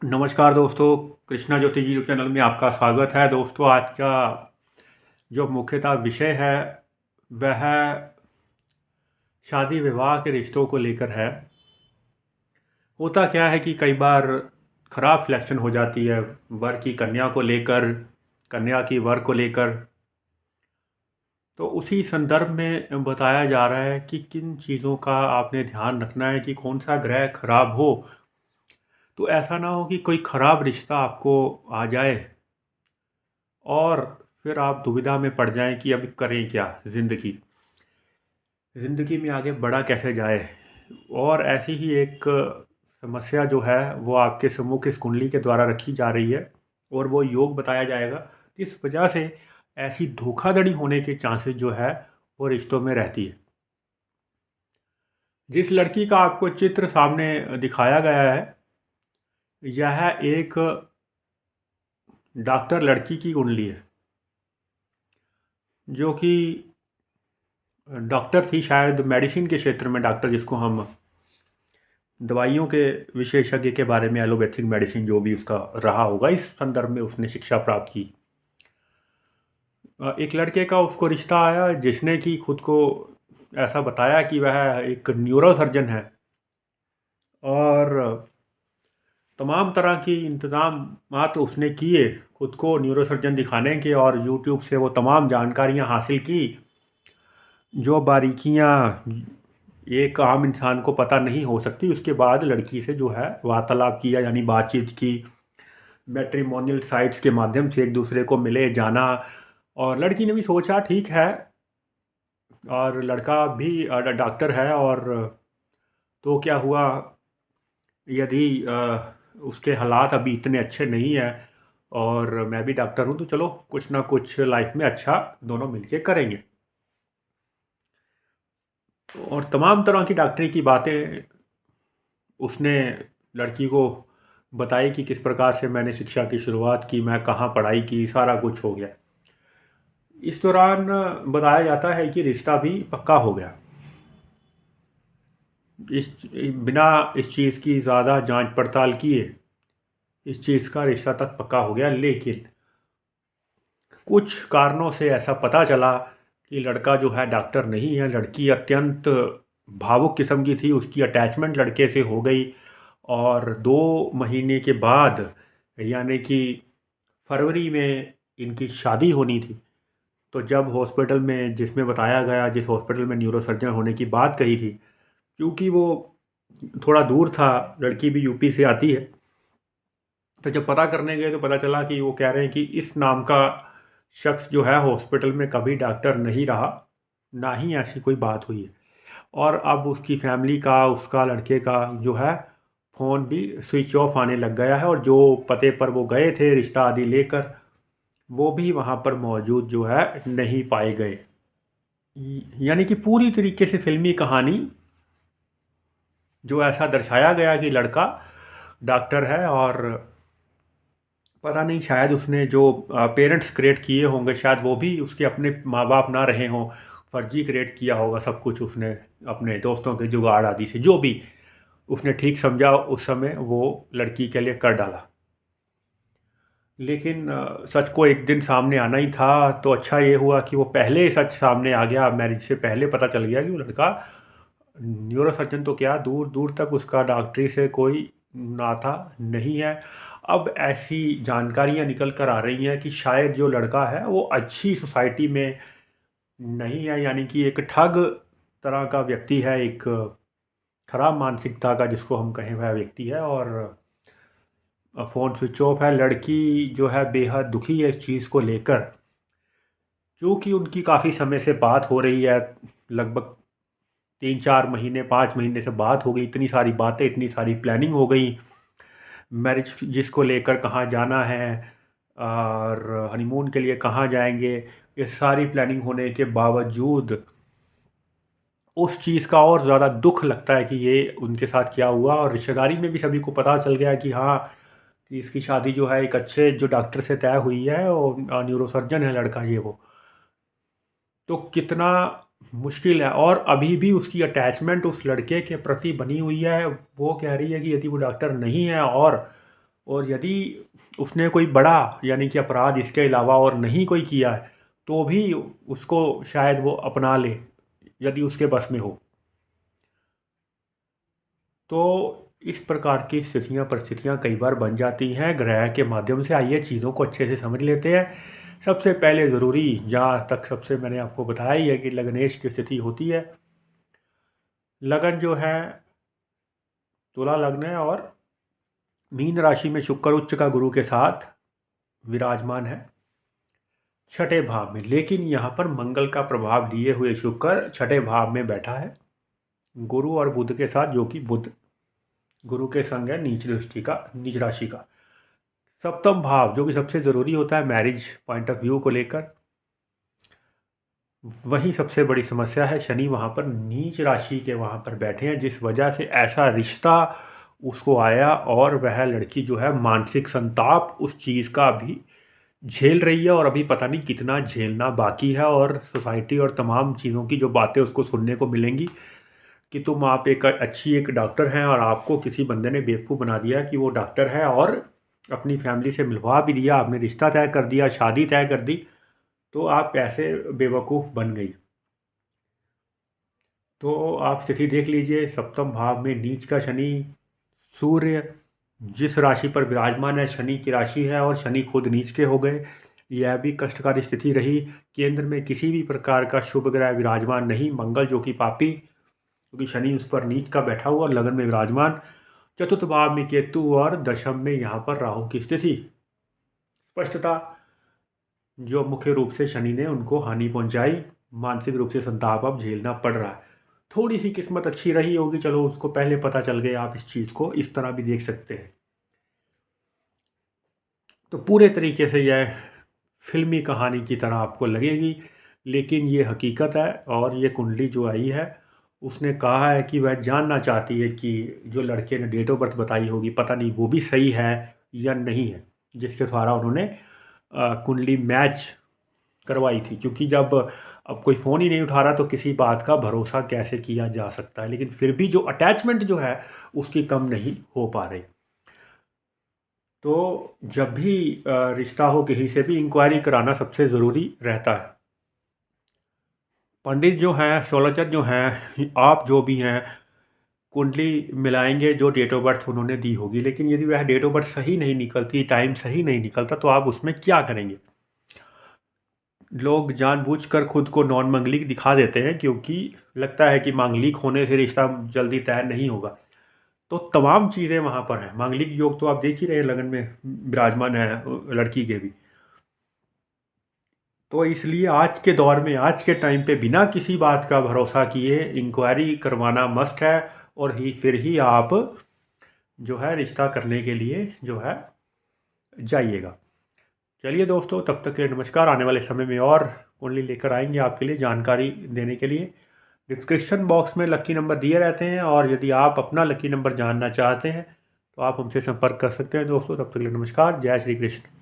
नमस्कार दोस्तों, कृष्णा ज्योति जी YouTube channel में आपका स्वागत है। दोस्तों, आज का जो मुख्यतः विषय है वह शादी विवाह के रिश्तों को लेकर है। होता क्या है कि कई बार खराब सिलेक्शन हो जाती है वर की कन्या को लेकर, कन्या की वर को लेकर। तो उसी संदर्भ में बताया जा रहा है कि किन चीज़ों का आपने ध्यान रखना है कि कौन सा ग्रह खराब हो, तो ऐसा ना हो कि कोई खराब रिश्ता आपको आ जाए और फिर आप दुविधा में पड़ जाएं कि अब करें क्या। ज़िंदगी में आगे बढ़ा कैसे जाए। और ऐसी ही एक समस्या जो है वो आपके सम्मुख इस कुंडली के द्वारा रखी जा रही है और वो योग बताया जाएगा। इस वजह से ऐसी धोखाधड़ी होने के चांसेस जो है वो रिश्तों में रहती है। जिस लड़की का आपको चित्र सामने दिखाया गया है, यह एक डॉक्टर लड़की की कुंडली है, जो कि डॉक्टर थी, शायद मेडिसिन के क्षेत्र में डॉक्टर, जिसको हम दवाइयों के विशेषज्ञ के बारे में, एलोपैथिक मेडिसिन जो भी उसका रहा होगा, इस संदर्भ में उसने शिक्षा प्राप्त की। एक लड़के का उसको रिश्ता आया जिसने कि खुद को ऐसा बताया कि वह एक न्यूरो सर्जन है और तमाम तरह की इंतज़ाम तो उसने किए खुद को न्यूरो सर्जन दिखाने के, और यूट्यूब से वो तमाम जानकारियाँ हासिल की जो बारीकियाँ एक आम इंसान को पता नहीं हो सकती। उसके बाद लड़की से जो है वार्तालाप किया, यानी बातचीत की, मैट्रिमोनियल साइट्स के माध्यम से एक दूसरे को मिले, जाना। और लड़की ने भी सोचा ठीक है, और लड़का भी डॉक्टर है। और तो क्या हुआ, यदि उसके हालात अभी इतने अच्छे नहीं हैं और मैं भी डॉक्टर हूँ, तो चलो कुछ ना कुछ लाइफ में अच्छा दोनों मिलके करेंगे। और तमाम तरह की डॉक्टरी की बातें उसने लड़की को बताई कि किस प्रकार से मैंने शिक्षा की शुरुआत की, मैं कहाँ पढ़ाई की, सारा कुछ हो गया। इस दौरान बताया जाता है कि रिश्ता भी पक्का हो गया। इस बिना इस चीज़ की ज़्यादा जांच पड़ताल किए इस चीज़ का रिश्ता तक पक्का हो गया। लेकिन कुछ कारणों से ऐसा पता चला कि लड़का जो है डॉक्टर नहीं है। लड़की अत्यंत भावुक किस्म की थी, उसकी अटैचमेंट लड़के से हो गई। और 2 महीने के बाद, यानी कि फरवरी में इनकी शादी होनी थी। तो जब हॉस्पिटल में, जिसमें बताया गया, जिस हॉस्पिटल में न्यूरोसर्जन होने की बात कही थी, क्योंकि वो थोड़ा दूर था, लड़की भी यूपी से आती है, तो जब पता करने गए तो पता चला कि वो कह रहे हैं कि इस नाम का शख्स जो है हॉस्पिटल में कभी डॉक्टर नहीं रहा, ना ही ऐसी कोई बात हुई है। और अब उसकी फैमिली का, उसका लड़के का जो है फ़ोन भी स्विच ऑफ आने लग गया है, और जो पते पर वो गए थे रिश्ता आदि लेकर, वो भी वहाँ पर मौजूद जो है नहीं पाए गए। यानी कि पूरी तरीके से फिल्मी कहानी जो ऐसा दर्शाया गया कि लड़का डॉक्टर है, और पता नहीं शायद उसने जो पेरेंट्स क्रिएट किए होंगे, शायद वो भी उसके अपने माँ बाप ना रहे हों, फर्जी क्रिएट किया होगा सब कुछ उसने अपने दोस्तों के जुगाड़ आदि से, जो भी उसने ठीक समझा उस समय वो लड़की के लिए कर डाला। लेकिन सच को एक दिन सामने आना ही था। तो अच्छा ये हुआ कि वो पहले सच सामने आ गया, मैरिज से पहले पता चल गया कि वो लड़का न्यूरो सर्जन तो क्या, दूर दूर तक उसका डॉक्टरी से कोई नाता नहीं है। अब ऐसी जानकारियां निकल कर आ रही हैं कि शायद जो लड़का है वो अच्छी सोसाइटी में नहीं है, यानी कि एक ठग तरह का व्यक्ति है, एक खराब मानसिकता का जिसको हम कहें वह व्यक्ति है। और फ़ोन स्विच ऑफ है। लड़की जो है बेहद दुखी है इस चीज़ को लेकर, क्योंकि उनकी काफ़ी समय से बात हो रही है, लगभग 3-4 महीने, 5 महीने से बात हो गई। इतनी सारी बातें, इतनी सारी प्लानिंग हो गई, मैरिज जिसको लेकर कहाँ जाना है और हनीमून के लिए कहाँ जाएंगे, ये सारी प्लानिंग होने के बावजूद उस चीज़ का और ज़्यादा दुख लगता है कि ये उनके साथ क्या हुआ। और रिश्तेदारी में भी सभी को पता चल गया कि हाँ, कि इसकी शादी जो है एक अच्छे जो डॉक्टर से तय हुई है, और न्यूरोसर्जन है लड़का ये वो। तो कितना मुश्किल है। और अभी भी उसकी अटैचमेंट उस लड़के के प्रति बनी हुई है। वो कह रही है कि यदि वो डॉक्टर नहीं है और और यदि उसने कोई बड़ा यानी कि अपराध इसके अलावा और नहीं कोई किया है तो भी उसको शायद वो अपना ले, यदि उसके बस में हो। तो इस प्रकार की स्थितियाँ परिस्थितियाँ कई बार बन जाती हैं ग्रह के माध्यम से। आइए चीज़ों को अच्छे से समझ लेते हैं। सबसे पहले ज़रूरी, जहाँ तक सबसे मैंने आपको बताया ही है कि लग्नेश की स्थिति होती है। लगन जो है तुला लग्न है और मीन राशि में शुक्र उच्च का गुरु के साथ विराजमान है छठे भाव में। लेकिन यहाँ पर मंगल का प्रभाव लिए हुए शुक्र छठे भाव में बैठा है गुरु और बुध के साथ, जो कि बुध गुरु के संग है नीच दृष्टि का, नीच राशि का। सप्तम भाव जो कि सबसे ज़रूरी होता है मैरिज पॉइंट ऑफ व्यू को लेकर, वही सबसे बड़ी समस्या है। शनि वहाँ पर नीच राशि के वहाँ पर बैठे हैं, जिस वजह से ऐसा रिश्ता उसको आया और वह लड़की जो है मानसिक संताप उस चीज़ का भी झेल रही है और अभी पता नहीं कितना झेलना बाकी है। और सोसाइटी और तमाम चीज़ों की जो बातें उसको सुनने को मिलेंगी कि तुम आप एक अच्छी एक डॉक्टर हैं और आपको किसी बंदे ने बेवकूफ़ बना दिया कि वो डॉक्टर है और अपनी फैमिली से मिलवा भी दिया, आपने रिश्ता तय कर दिया, शादी तय कर दी, तो आप कैसे बेवकूफ़ बन गई। तो आप स्थिति देख लीजिए, सप्तम भाव में नीच का शनि, सूर्य जिस राशि पर विराजमान है शनि की राशि है और शनि खुद नीच के हो गए। यह भी कष्टकारी स्थिति रही। केंद्र में किसी भी प्रकार का शुभ ग्रह विराजमान नहीं, मंगल जो कि पापी, क्योंकि शनि उस पर नीच का बैठा हुआ और लगन में विराजमान। चतुर्थ भाव में केतु और दशम में यहाँ पर राहु की स्थिति। स्पष्टता जो मुख्य रूप से शनि ने उनको हानि पहुंचाई, मानसिक रूप से संताप अब झेलना पड़ रहा है। थोड़ी सी किस्मत अच्छी रही होगी, चलो उसको पहले पता चल गया, आप इस चीज़ को इस तरह भी देख सकते हैं। तो पूरे तरीके से यह फिल्मी कहानी की तरह आपको लगेगी, लेकिन ये हकीकत है। और ये कुंडली जो आई है उसने कहा है कि वह जानना चाहती है कि जो लड़के ने डेट ऑफ बर्थ बताई होगी, पता नहीं वो भी सही है या नहीं है, जिसके द्वारा उन्होंने कुंडली मैच करवाई थी। क्योंकि जब अब कोई फ़ोन ही नहीं उठा रहा तो किसी बात का भरोसा कैसे किया जा सकता है। लेकिन फिर भी जो अटैचमेंट जो है उसकी कम नहीं हो पा रही। तो जब भी रिश्ता हो किसी से भी इंक्वायरी कराना सबसे ज़रूरी रहता है। पंडित जो हैं, एस्ट्रोलॉजर जो हैं, आप जो भी हैं, कुंडली मिलाएंगे जो डेट ऑफ बर्थ उन्होंने दी होगी। लेकिन यदि वह डेट ऑफ बर्थ सही नहीं निकलती, टाइम सही नहीं निकलता, तो आप उसमें क्या करेंगे। लोग जानबूझकर खुद को नॉन मांगलिक दिखा देते हैं क्योंकि लगता है कि मांगलिक होने से रिश्ता जल्दी तय नहीं होगा। तो तमाम चीज़ें वहाँ पर हैं। मांगलिक योग तो आप देख ही रहे हैं, लगन में विराजमान है लड़की के भी। तो इसलिए आज के दौर में, आज के टाइम पे बिना किसी बात का भरोसा किए इंक्वायरी करवाना मस्ट है। और फिर ही आप जो है रिश्ता करने के लिए जो है जाइएगा। चलिए दोस्तों, तब तक के लिए नमस्कार। आने वाले समय में और कुंडली लेकर आएंगे आपके लिए जानकारी देने के लिए। डिस्क्रिप्शन बॉक्स में लकी नंबर दिए रहते हैं और यदि आप अपना लकी नंबर जानना चाहते हैं तो आप हमसे संपर्क कर सकते हैं दोस्तों। तब तक के लिए नमस्कार। जय श्री कृष्ण।